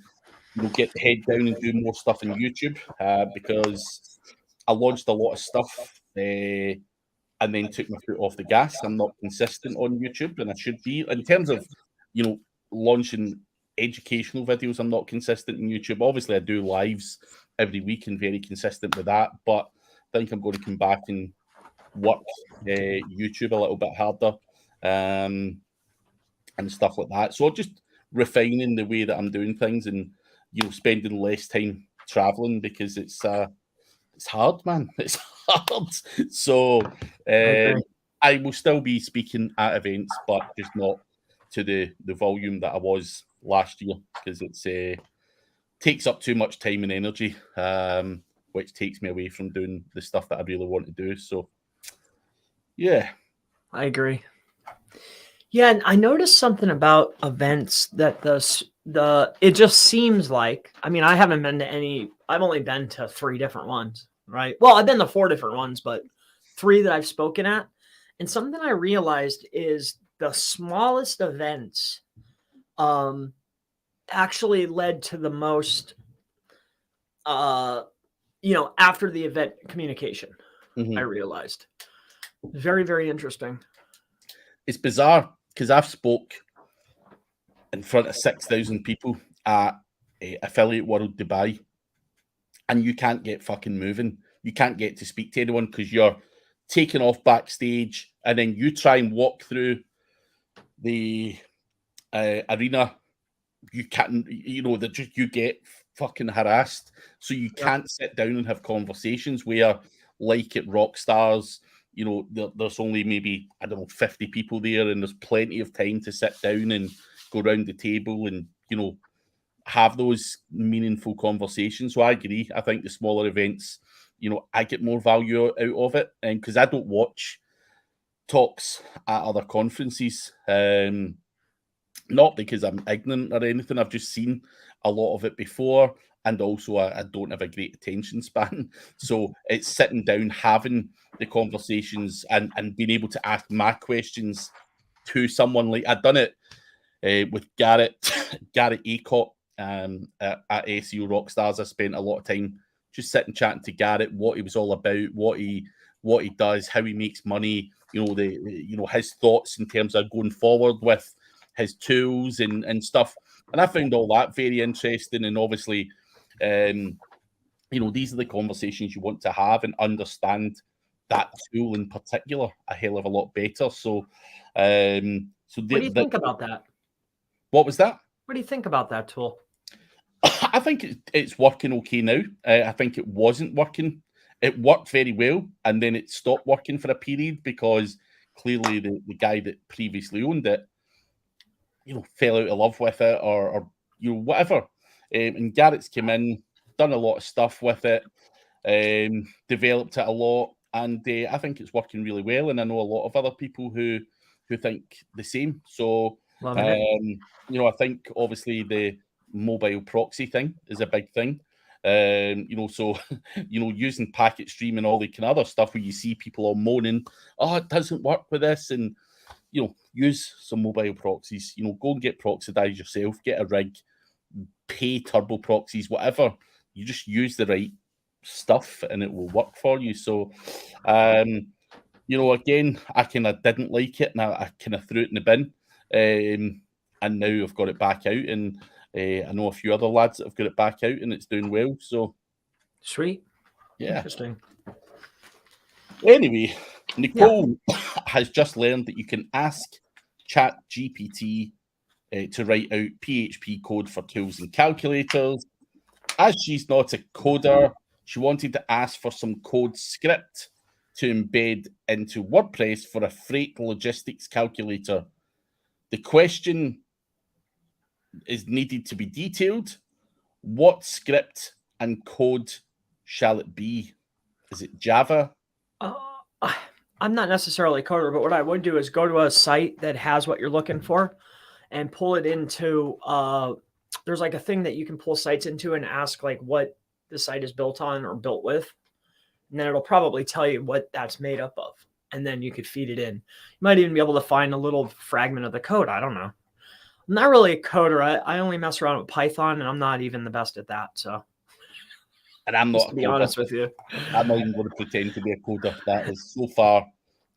get the head down and do more stuff on YouTube because I launched a lot of stuff and then took my foot off the gas. I'm not consistent on YouTube, and I should be. In terms of launching educational videos, I'm not consistent in YouTube. Obviously, I do lives every week and very consistent with that, but I think I'm going to come back and work YouTube a little bit harder and stuff like that. So just refining the way that I'm doing things and spending less time traveling because it's hard, man. It's hard. So I will still be speaking at events, but just not to the volume that I was last year because it's takes up too much time and energy, which takes me away from doing the stuff that I really want to do. So yeah, I agree. Yeah, and I noticed something about events that it just seems like, I mean, I haven't been to any. I've only been to 3 different ones, right? Well, I've been to 4 different ones, but 3 that I've spoken at. And something I realized is the smallest events actually led to the most after the event communication. I realized. Very, very interesting. It's bizarre because I've spoke in front of 6,000 people at Affiliate World Dubai, and you can't get fucking moving. You can't get to speak to anyone because you're taken off backstage, and then you try and walk through the arena. You can't, you get fucking harassed. So you can't sit down and have conversations where, like at Rockstars, there's only maybe, 50 people there, and there's plenty of time to sit down and go around the table and, have those meaningful conversations. So I agree. I think the smaller events, I get more value out of it. And because I don't watch talks at other conferences, not because I'm ignorant or anything. I've just seen a lot of it before. And also, I don't have a great attention span. So it's sitting down, having the conversations and being able to ask my questions to someone. Like I've done it with Garrett Acott at SEO Rockstars. I spent a lot of time just sitting chatting to Garrett, what he was all about, what he does, how he makes money, his thoughts in terms of going forward with his tools and stuff. And I found all that very interesting. And obviously, these are the conversations you want to have and understand that tool in particular a hell of a lot better. So, what do you think about that? What was that? What do you think about that tool? I think it's working okay now. I think it wasn't working. It worked very well, and then it stopped working for a period because clearly the guy that previously owned it, fell out of love with it or whatever. And Garrett's come in, done a lot of stuff with it, developed it a lot, and I think it's working really well. And I know a lot of other people who think the same. So, I think obviously the mobile proxy thing is a big thing. So using packet stream and all the kind of other stuff where you see people all moaning, oh, it doesn't work with this, and use some mobile proxies. Go and get proxidized yourself, get a rig, pay turbo proxies, whatever. You just use the right stuff and it will work for you. So, again, I kind of didn't like it and I kind of threw it in the bin. And now I've got it back out, and I know a few other lads that have got it back out and it's doing well. So, sweet. Yeah. Interesting. Anyway, Nicole has just learned that you can ask ChatGPT to write out PHP code for tools and calculators. As she's not a coder, she wanted to ask for some code script to embed into WordPress for a freight logistics calculator. The question is needed to be detailed. What script and code shall it be? Is it Java? I'm not necessarily a coder, but what I would do is go to a site that has what you're looking for and pull it into, there's like a thing that you can pull sites into and ask like what the site is built on or built with. And then it'll probably tell you what that's made up of. And then you could feed it in. You might even be able to find a little fragment of the code. I don't know. I'm not really a coder. I only mess around with Python, and I'm not even the best at that. So, and I'm not, to be honest with you, I'm not even going to pretend to be a coder. That is so far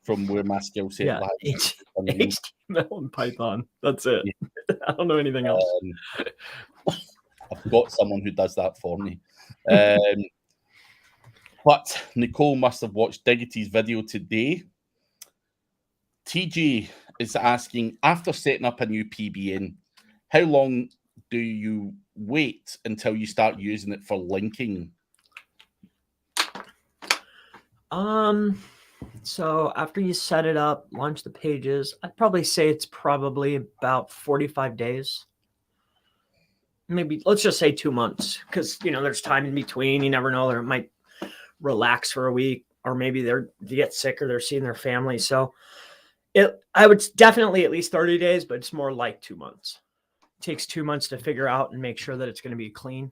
from where my skill set lies. HTML and Python. That's it. Yeah. I don't know anything else. I've got someone who does that for me. But Nicole must have watched Diggity's video today. TJ is asking, after setting up a new PBN, how long do you wait until you start using it for linking? So after you set it up, launch the pages, I'd probably say it's probably about 45 days. Maybe let's just say 2 months, because there's time in between. You never know, they might relax for a week, or maybe they get sick or they're seeing their family. So I would definitely at least 30 days, but it's more like 2 months. It takes 2 months to figure out and make sure that it's going to be clean.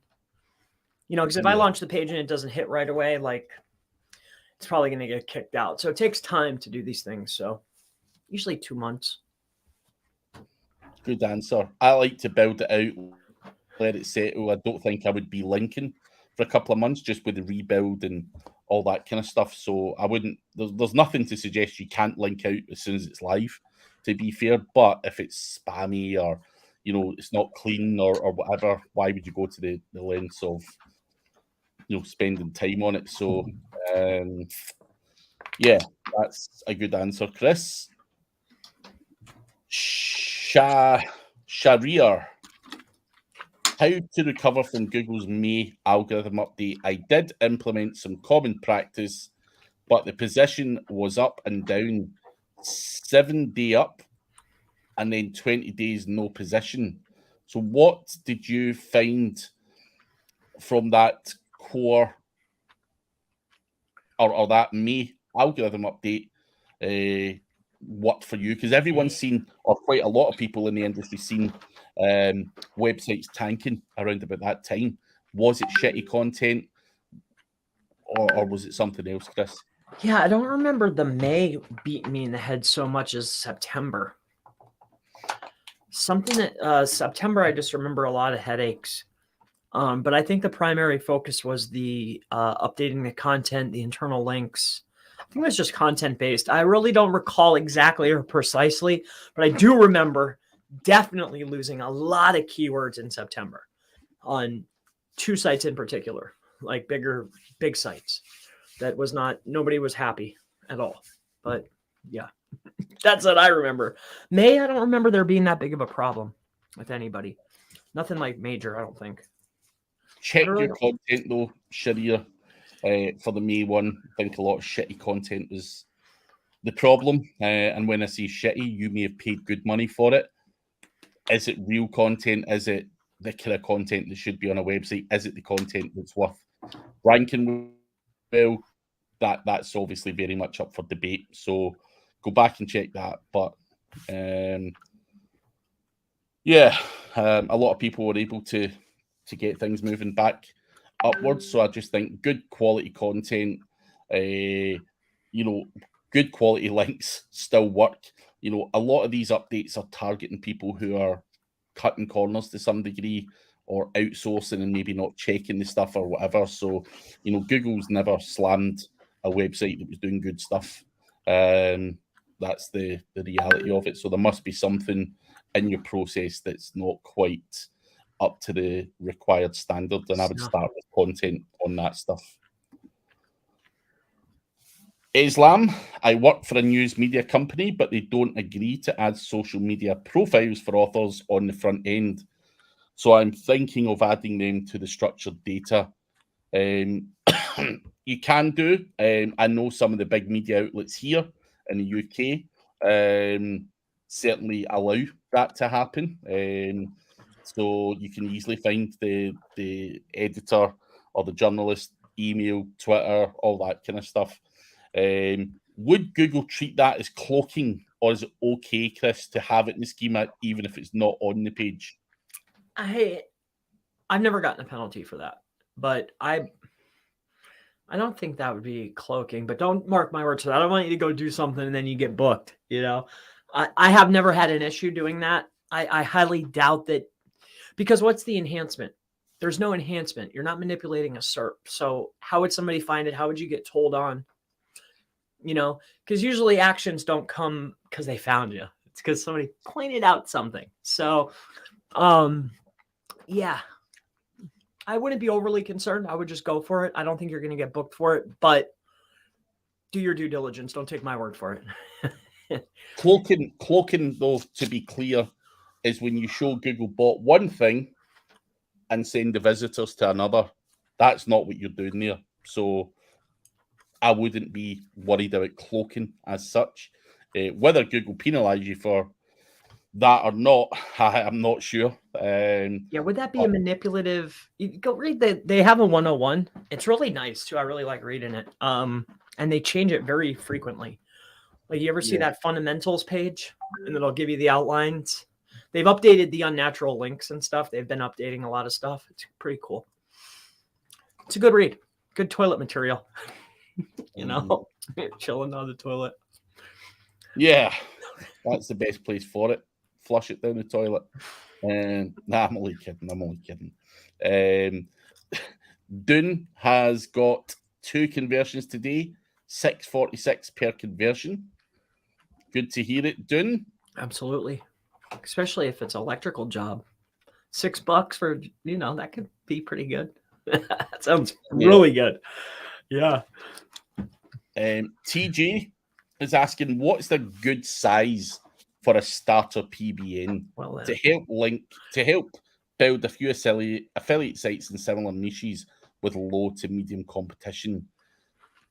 Because if I launch the page and it doesn't hit right away, like it's probably going to get kicked out. So it takes time to do these things. So usually 2 months. Good answer. I like to build it out, let it settle. I don't think I would be linking for a couple of months just with the rebuild and all that kind of stuff. So I wouldn't, there's nothing to suggest you can't link out as soon as it's live, to be fair. But if it's spammy or, it's not clean or whatever, why would you go to the lengths of, spending time on it? So, yeah, that's a good answer, Chris. Shahriar. How to recover from Google's May algorithm update. I did implement some common practice, but the position was up and down. 7 day up and then 20 days no position. So what did you find from that core or that May algorithm update worked for you? Because everyone's seen, or quite a lot of people in the industry seen, websites tanking around about that time. Was it shitty content or was it something else, Chris? Yeah, I don't remember the May beating me in the head so much as September. Something that September, I just remember a lot of headaches. But I think the primary focus was the updating the content, the internal links. I think it was just content based. I really don't recall exactly or precisely, but I do remember definitely losing a lot of keywords in September on 2 sites in particular. like big sites. That was not, nobody was happy at all. But yeah, that's what I remember. I don't remember there being that big of a problem with anybody. Nothing like major, I don't think. Check your content though, Sharia. For the May one, I think a lot of shitty content was the problem. And when I say shitty, you may have paid good money for it. Is it real content? Is it the kind of content that should be on a website? Is it the content that's worth ranking well? That's obviously very much up for debate. So go back and check that. But a lot of people were able to get things moving back upwards. So I just think good quality content, good quality links still work. A lot of these updates are targeting people who are cutting corners to some degree or outsourcing and maybe not checking the stuff or whatever. So, Google's never slammed a website that was doing good stuff. That's the reality of it. So there must be something in your process that's not quite up to the required standard, and I would start with content on that stuff. Islam, I work for a news media company, but they don't agree to add social media profiles for authors on the front end. So I'm thinking of adding them to the structured data. You can do. I know some of the big media outlets here in the UK certainly allow that to happen. So you can easily find the editor or the journalist, email, Twitter, all that kind of stuff. Would Google treat that as cloaking, or is it okay, Chris, to have it in the schema even if it's not on the page? I've never gotten a penalty for that, but I don't think that would be cloaking. But don't mark my words for that. I don't want you to go do something and then you get booked. I have never had an issue doing that. I highly doubt that, because what's the enhancement? There's no enhancement. You're not manipulating a SERP. So how would somebody find it? How would you get told on? Because usually actions don't come because they found you. It's because somebody pointed out something. So, yeah, I wouldn't be overly concerned. I would just go for it. I don't think you're going to get booked for it, but do your due diligence. Don't take my word for it. Cloaking, though, to be clear, is when you show Google bot one thing and send the visitors to another. That's not what you're doing there. So I wouldn't be worried about cloaking as such. Whether Google penalise you for that or not, I'm not sure. Would that be a manipulative? You go read they have a 101. It's really nice too. I really like reading it. And they change it very frequently. Like, you ever see that fundamentals page, and it'll give you the outlines. They've updated the unnatural links and stuff. They've been updating a lot of stuff. It's pretty cool. It's a good read. Good toilet material. Chilling on the toilet. Yeah, that's the best place for it. Flush it down the toilet. I'm only kidding. Dune has got 2 conversions today, 646 per conversion. Good to hear it, Dune. Absolutely, especially if it's an electrical job. $6 for that could be pretty good. That sounds really good. Yeah. TJ is asking, what's the good size for a starter PBN to help build a few affiliate sites in similar niches with low to medium competition?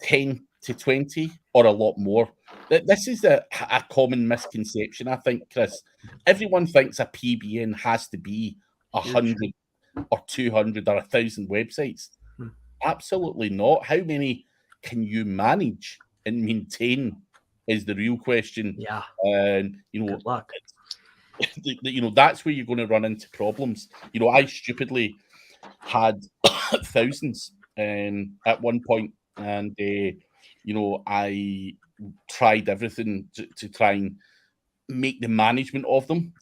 10 to 20 or a lot more? This is a common misconception, I think, Chris. Everyone thinks a PBN has to be 100 or 200 or 1,000 websites. Absolutely not. How many can you manage and maintain is the real question. Yeah. And good luck. That's where you're going to run into problems. I stupidly had thousands at one point, and I tried everything to try and make the management of them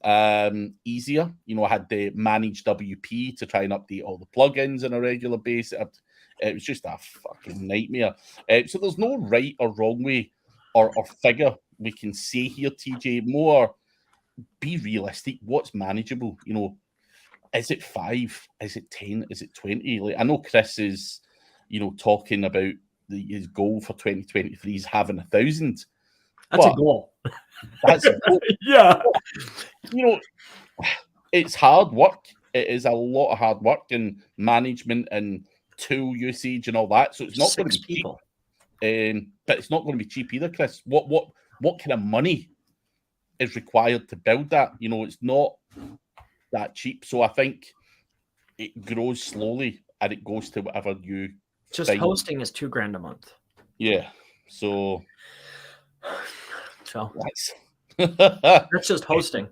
easier. I had the manage WP to try and update all the plugins on a regular basis. It was just a fucking nightmare. So there's no right or wrong way or figure we can say here, TJ. More be realistic. What's manageable? Is it 5? Is it 10? Is it 20? Like, I know Chris is talking about his goal for 2023 is having 1,000. That's a goal. That's a goal. Yeah. It's hard work. It is a lot of hard work and management and tool usage and all that. So it's not going to be cheap. But it's not going to be cheap either, Chris. What kind of money is required to build that? It's not that cheap. So I think it grows slowly and it goes to whatever you just find. Hosting is $2,000 a month. Yeah. So that's just hosting.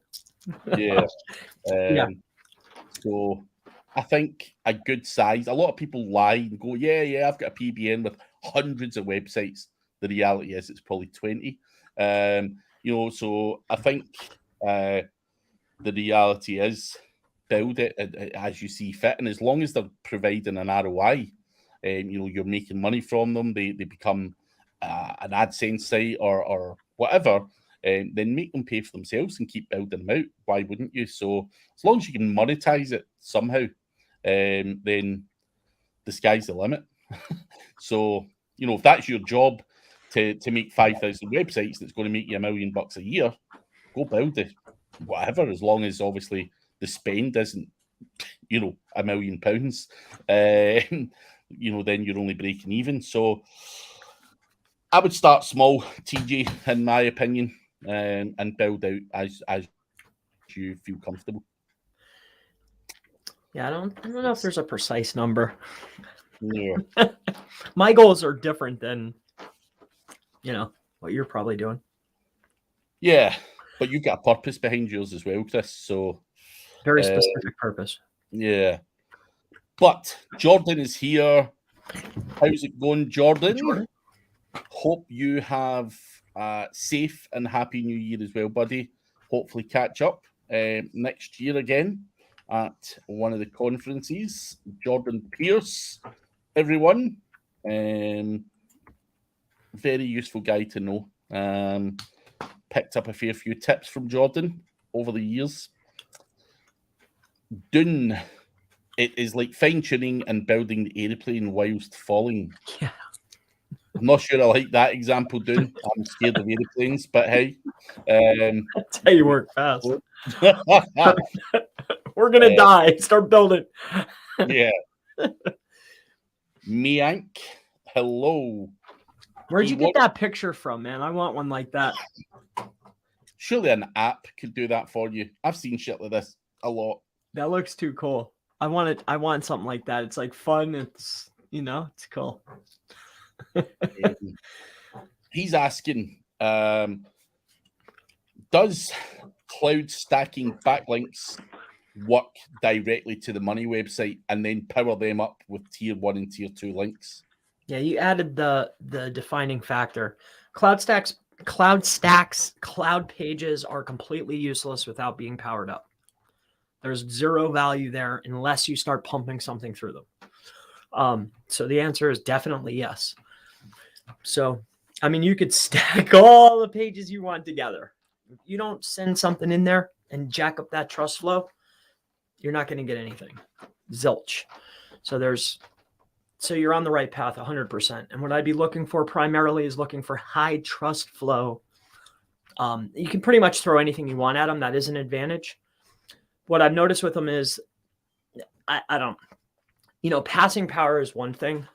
Yeah. So I think a good size. A lot of people lie and go, yeah, I've got a PBN with hundreds of websites. The reality is it's probably 20. So I think the reality is build it as you see fit, and as long as they're providing an ROI, you're making money from them. They become an AdSense site or whatever. Then make them pay for themselves and keep building them out. Why wouldn't you? So as long as you can monetize it somehow, then the sky's the limit. So if that's your job to make 5,000 websites that's going to make you $1 million a year, go build it, whatever. As long as obviously the spend isn't £1 million, then you're only breaking even. So I would start small, TJ, in my opinion. And build out as you feel comfortable. Yeah, I don't know if there's a precise number. Yeah. My goals are different than what you're probably doing. Yeah, but you got a purpose behind yours as well, Chris. So very specific purpose. Yeah. But Jordan is here. How's it going, Jordan? Hope you have a safe and happy new year as well, buddy. Hopefully catch up next year again at one of the conferences. Jordan Pierce, everyone. Very useful guy to know. Picked up a fair few tips from Jordan over the years. Dune, it is like fine-tuning and building the airplane whilst falling. Yeah. I'm not sure I like that example, Dune. I'm scared of airplanes, but hey. That's how you work fast. We're going to die. Start building. Yeah. Miank, hello. Where'd you get that picture from, man? I want one like that. Surely an app could do that for you. I've seen shit like this a lot. That looks too cool. I want something like that. It's like fun. It's, it's cool. He's asking, does cloud stacking backlinks work directly to the money website and then power them up with tier 1 and tier 2 links? Yeah, you added the defining factor. Cloud pages are completely useless without being powered up. There's zero value there unless you start pumping something through them. So the answer is definitely yes. So, I mean, you could stack all the pages you want together. If you don't send something in there and jack up that trust flow, you're not going to get anything. Zilch. So you're on the right path 100%. And what I'd be looking for primarily is looking for high trust flow. You can pretty much throw anything you want at them. That is an advantage. What I've noticed with them is I don't, passing power is one thing.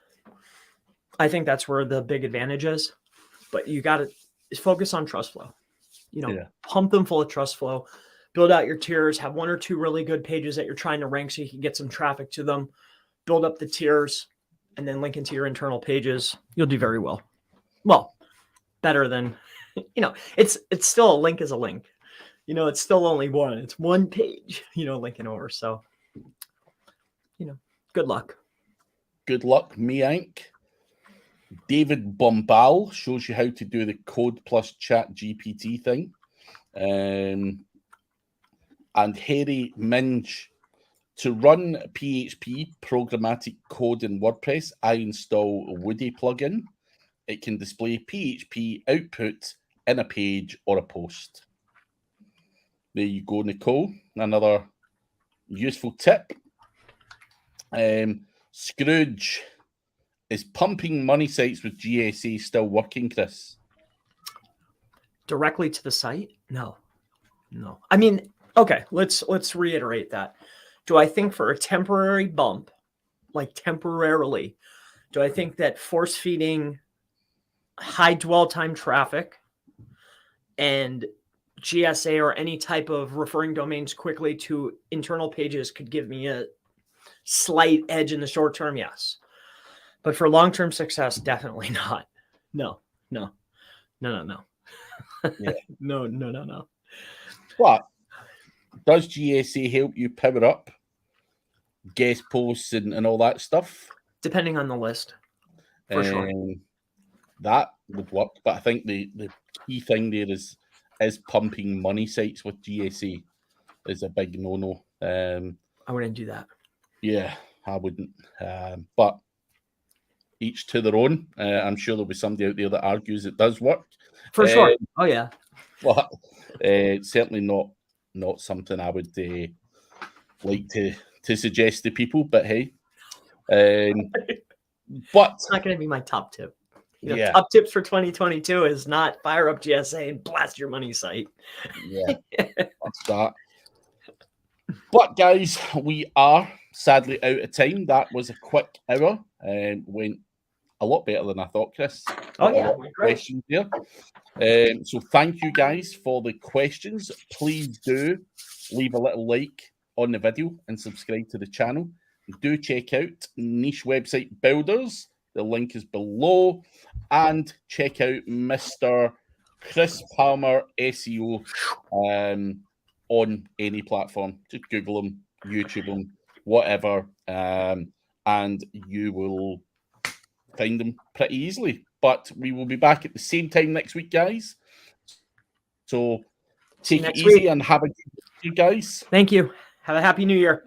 I think that's where the big advantage is, but you got to focus on trust flow, Pump them full of trust flow, build out your tiers, have 1 or 2 really good pages that you're trying to rank so you can get some traffic to them, build up the tiers, and then link into your internal pages. You'll do very well. Well, better than, it's still a link is a link. It's still only one. It's one page, linking over. So, good luck. Good luck, Miank. David Bombal shows you how to do the code plus chat GPT thing. And Harry Minge, to run PHP programmatic code in WordPress, I install a Woody plugin. It can display PHP output in a page or a post. There you go, Nicole. Another useful tip. Scrooge, Is pumping money sites with GSA still working, Chris? Directly to the site? No. I mean, okay, let's reiterate that. Do I think for a temporary bump, like temporarily, do I think that force feeding high dwell time traffic and GSA or any type of referring domains quickly to internal pages could give me a slight edge in the short term? Yes. But for long-term success, definitely not. No. Yeah. No. But does GSA help you power up guest posts and all that stuff? Depending on the list, for sure. That would work. But I think the key thing there is pumping money sites with GSA is a big no-no. I wouldn't do that. Yeah, I wouldn't. But each to their own. I'm sure there'll be somebody out there that argues it does work. For sure. Oh, yeah. But certainly not something I would like to suggest to people. But hey, but it's not going to be my top tip. Yeah. Top tips for 2022 is not fire up GSA and blast your money site. Yeah, that's that. But guys, we are sadly out of time. That was a quick hour and went a lot better than I thought, Chris. Oh, yeah. Questions there. So thank you guys for the questions. Please do leave a little like on the video and subscribe to the channel. Do check out Niche Website Builders. The link is below. And check out Mr. Chris Palmer SEO on any platform. Just Google him, YouTube him, whatever, and you will find them pretty easily. But we will be back at the same time next week, guys. So take it easy and have a good day, guys. Thank you. Have a happy new year.